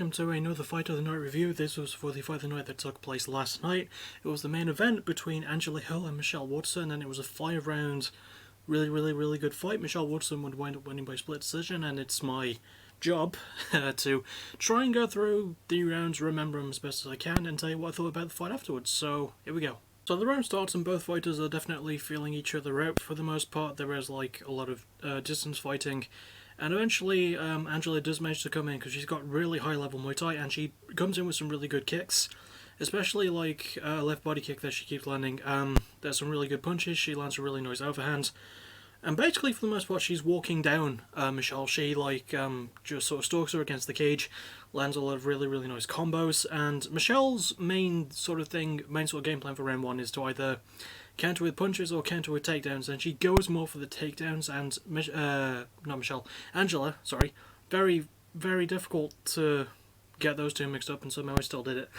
welcome to another Fight of the Night review. This was for the Fight of the Night that took place last night. It was the main event between Angela Hill and Michelle Waterson, and it was a 5-round, really good fight. Michelle Waterson would wind up winning by split decision, and it's my job to try and go through the rounds, remember them as best as I can, and tell you what I thought about the fight afterwards. So, here we go. So the round starts and both fighters are definitely feeling each other out for the most part. There is like a lot of distance fighting. And eventually, Angela does manage to come in because she's got really high level Muay Thai, and she comes in with some really good kicks, especially like a left body kick that she keeps landing. There's some really good punches. She lands a really nice overhand, and basically for the most part, she's walking down Michelle. She just sort of stalks her against the cage, lands a lot of really nice combos. And Michelle's main sort of game plan for round one is to either counter with punches or counter with takedowns, and she goes more for the takedowns. And Angela, sorry, very difficult to get those two mixed up, and somehow I still did it.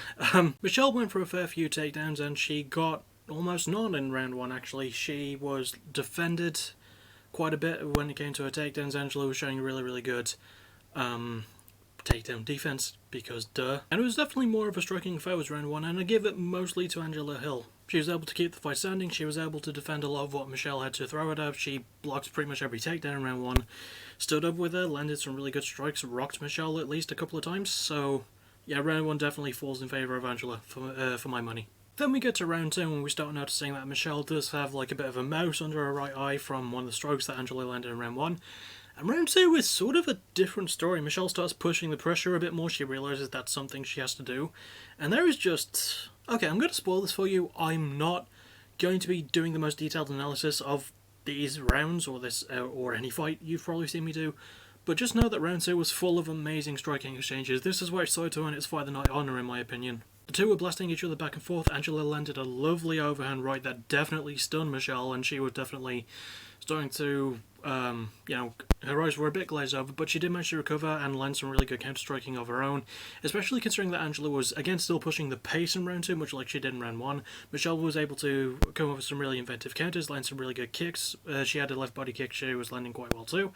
Michelle went for a fair few takedowns, and she got almost none in round one. Actually, she was defended quite a bit when it came to her takedowns. Angela was showing really good takedown defense, because duh. And it was definitely more of a striking affair was round one, and I give it mostly to Angela Hill. She was able to keep the fight standing. She was able to defend a lot of what Michelle had to throw at her. She blocked pretty much every takedown in round one, stood up with her, landed some really good strikes, rocked Michelle at least a couple of times. So yeah, round one definitely falls in favour of Angela for my money. Then we get to round two, and we start noticing that Michelle does have like a bit of a mouse under her right eye from one of the strokes that Angela landed in round one. And round two is sort of a different story. Michelle starts pushing the pressure a bit more. She realises that's something she has to do. And there is just... Okay, I'm going to spoil this for you. I'm not going to be doing the most detailed analysis of these rounds or this or any fight you've probably seen me do. But just know that round two was full of amazing striking exchanges. This is where it started to earn its Fight of the Night honour, in my opinion. The two were blasting each other back and forth. Angela landed a lovely overhand right that definitely stunned Michelle, and she was definitely starting to, her eyes were a bit glazed over, but she did manage to recover and land some really good counter-striking of her own, especially considering that Angela was, again, still pushing the pace in round two, much like she did in round one. Michelle was able to come up with some really inventive counters, land some really good kicks. She had a left body kick she was landing quite well too.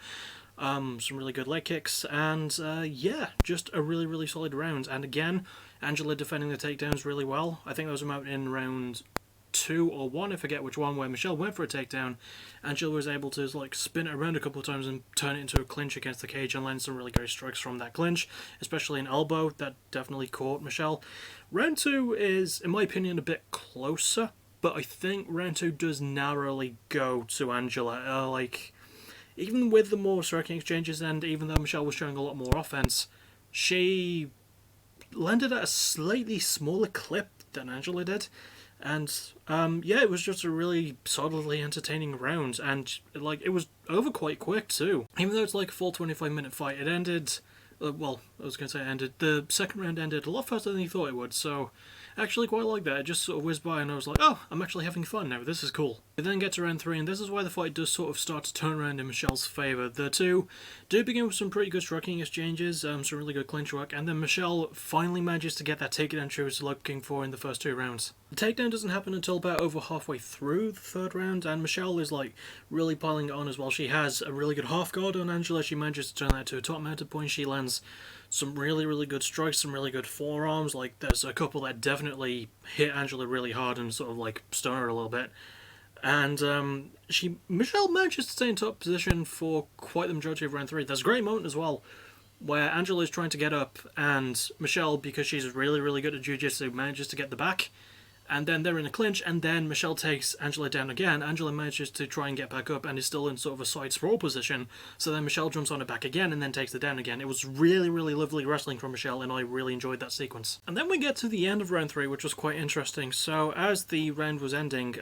Some really good leg kicks, and yeah, just a really solid round. And again, Angela defending the takedowns really well. I think there was a moment in round 2 or 1, I forget which one, where Michelle went for a takedown. Angela was able to like spin it around a couple of times and turn it into a clinch against the cage and land some really great strikes from that clinch, especially an elbow that definitely caught Michelle. Round 2 is, in my opinion, a bit closer, but I think round 2 does narrowly go to Angela. Even with the more striking exchanges, and even though Michelle was showing a lot more offense, she landed at a slightly smaller clip than Angela did. And yeah, it was just a really solidly entertaining round, and it was over quite quick too. Even though it's like a full 25-minute fight, it ended, the second round ended a lot faster than you thought it would, so I actually quite like that. It just sort of whizzed by and I was like, oh, I'm actually having fun now, this is cool. We then get to round 3, and this is why the fight does sort of start to turn around in Michelle's favour. The two do begin with some pretty good striking exchanges, some really good clinch work, and then Michelle finally manages to get that takedown she was looking for in the first 2 rounds. The takedown doesn't happen until about over halfway through the 3rd round, and Michelle is like really piling it on as well. She has a really good half guard on Angela. She manages to turn that to a top mounted point. She lands some really good strikes, some really good forearms. Like there's a couple that definitely hit Angela really hard and sort of like stun her a little bit. And Michelle manages to stay in top position for quite the majority of round 3. There's a great moment as well where Angela is trying to get up, and Michelle, because she's really good at jiu-jitsu, manages to get the back. And then they're in a clinch, and then Michelle takes Angela down again. Angela manages to try and get back up and is still in sort of a side sprawl position. So then Michelle jumps on her back again and then takes her down again. It was really lovely wrestling from Michelle, and I really enjoyed that sequence. And then we get to the end of round 3, which was quite interesting. So as the round was ending,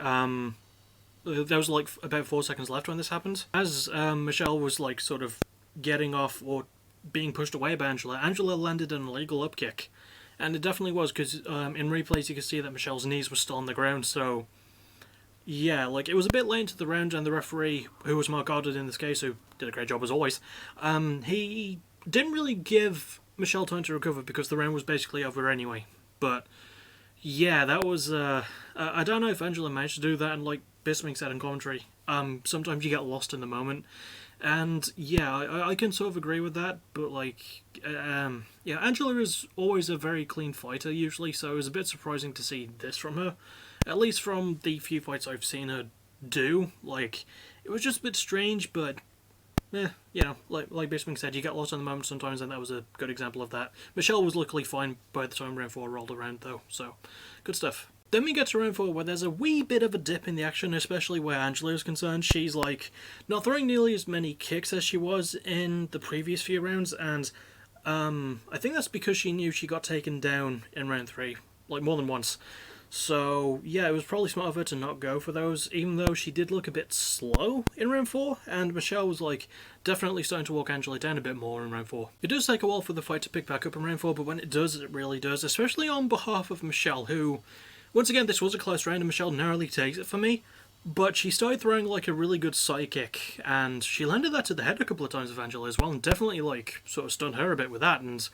there was like about 4 seconds left when this happened. As Michelle was like sort of getting off or being pushed away by Angela, Angela landed an illegal up kick. And it definitely was, because in replays you can see that Michelle's knees were still on the ground, so yeah, like it was a bit late into the round, and the referee, who was Mark Goddard in this case, who did a great job as always, he didn't really give Michelle time to recover because the round was basically over anyway. But yeah, that was, I don't know if Angela managed to do that, and like Bisping said in commentary, sometimes you get lost in the moment, And yeah, I can sort of agree with that, but like, yeah, Angela is always a very clean fighter usually, so it was a bit surprising to see this from her. At least from the few fights I've seen her do. Like, it was just a bit strange, but you know, like Bismarck said, you get lost in the moment sometimes, and that was a good example of that. Michelle was luckily fine by the time round 4 rolled around, though, so good stuff. Then we get to round 4 where there's a wee bit of a dip in the action, especially where Angela is concerned. She's like not throwing nearly as many kicks as she was in the previous few rounds, and I think that's because she knew she got taken down in round 3, like more than once. So yeah, it was probably smart of her to not go for those, even though she did look a bit slow in round 4, and Michelle was like definitely starting to walk Angela down a bit more in round 4. It does take a while for the fight to pick back up in round 4, but when it does, it really does, especially on behalf of Michelle, who, once again, this was a close round and Michelle narrowly takes it for me, but she started throwing like a really good side kick, and she landed that to the head a couple of times of Angela as well, and definitely like sort of stunned her a bit with that. And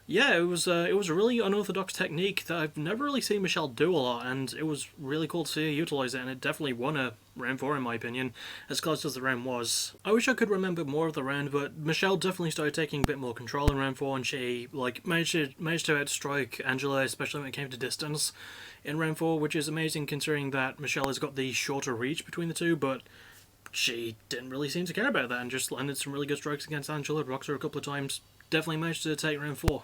yeah, it was a really unorthodox technique that I've never really seen Michelle do a lot, and it was really cool to see her utilise it, and it definitely won a round 4 in my opinion, as close as the round was. I wish I could remember more of the round, but Michelle definitely started taking a bit more control in round 4, and she like managed to outstrike Angela, especially when it came to distance in round 4, which is amazing considering that Michelle has got the shorter reach between the two, but she didn't really seem to care about that and just landed some really good strikes against Angela, rocked her a couple of times, definitely managed to take round 4.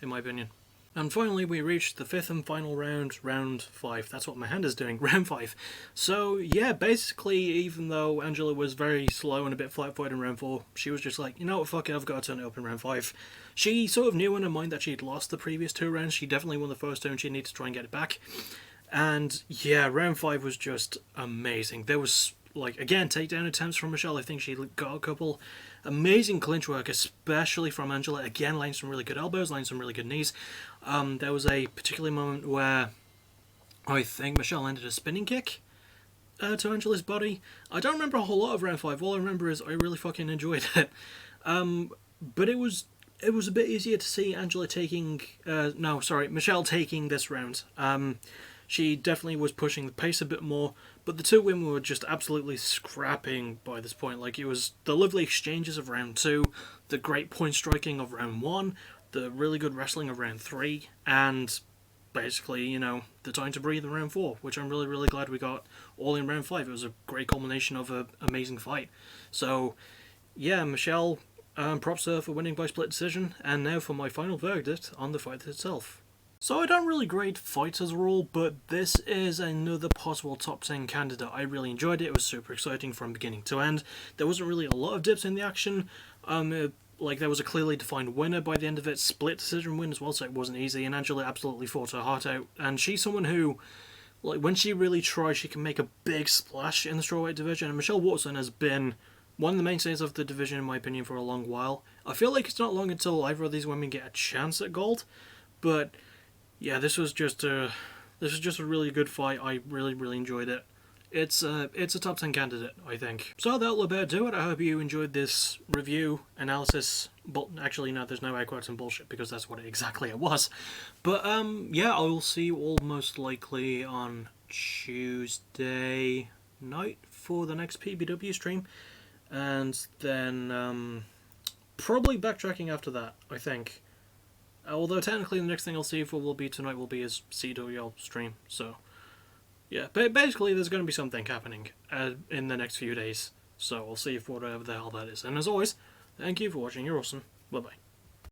In my opinion. And finally we reached the 5th and final round, round 5. That's what my hand is doing, round 5. So yeah, basically, even though Angela was very slow and a bit flat-footed in round 4, she was just like, you know what, fuck it, I've got to turn it up in round 5. She sort of knew in her mind that she'd lost the previous 2 rounds. She definitely won the first 2 and she needed to try and get it back. And yeah, round 5 was just amazing. There was, like, again, takedown attempts from Michelle. I think she got a couple. Amazing clinch work, especially from Angela. Again, laying some really good elbows, laying some really good knees. There was a particular moment where I think Michelle landed a spinning kick to Angela's body. I don't remember a whole lot of round 5. All I remember is I really fucking enjoyed it. But it was a bit easier to see Angela taking... Michelle taking this round. She definitely was pushing the pace a bit more, but the 2 women were just absolutely scrapping by this point. Like, it was the lovely exchanges of round 2, the great point striking of round 1, the really good wrestling of round 3, and basically, you know, the time to breathe in round 4, which I'm really, really glad we got all in round 5. It was a great culmination of an amazing fight. So, yeah, Michelle, props to her for winning by split decision, and now for my final verdict on the fight itself. So I don't really grade fights as a rule, but this is another possible top 10 candidate. I really enjoyed it. It was super exciting from beginning to end. There wasn't really a lot of dips in the action. Like, there was a clearly defined winner by the end of it, split decision win as well, so it wasn't easy, and Angela absolutely fought her heart out. And she's someone who, like, when she really tries, she can make a big splash in the strawweight division, and Michelle Waterson has been one of the mainstays of the division, in my opinion, for a long while. I feel like it's not long until either of these women get a chance at gold, but yeah, this was just a really good fight. I really, really enjoyed it. It's a top 10 candidate, I think. So that'll about do it. I hope you enjoyed this review, analysis. But actually, no, there's no air quotes and bullshit because that's what exactly it was. But yeah, I will see you all most likely on Tuesday night for the next PBW stream, and then probably backtracking after that, I think. Although technically the next thing I'll see for will be tonight will be his CWL stream, so yeah, but basically there's going to be something happening in the next few days, so we'll see if whatever the hell that is. And as always, thank you for watching, you're awesome, bye bye.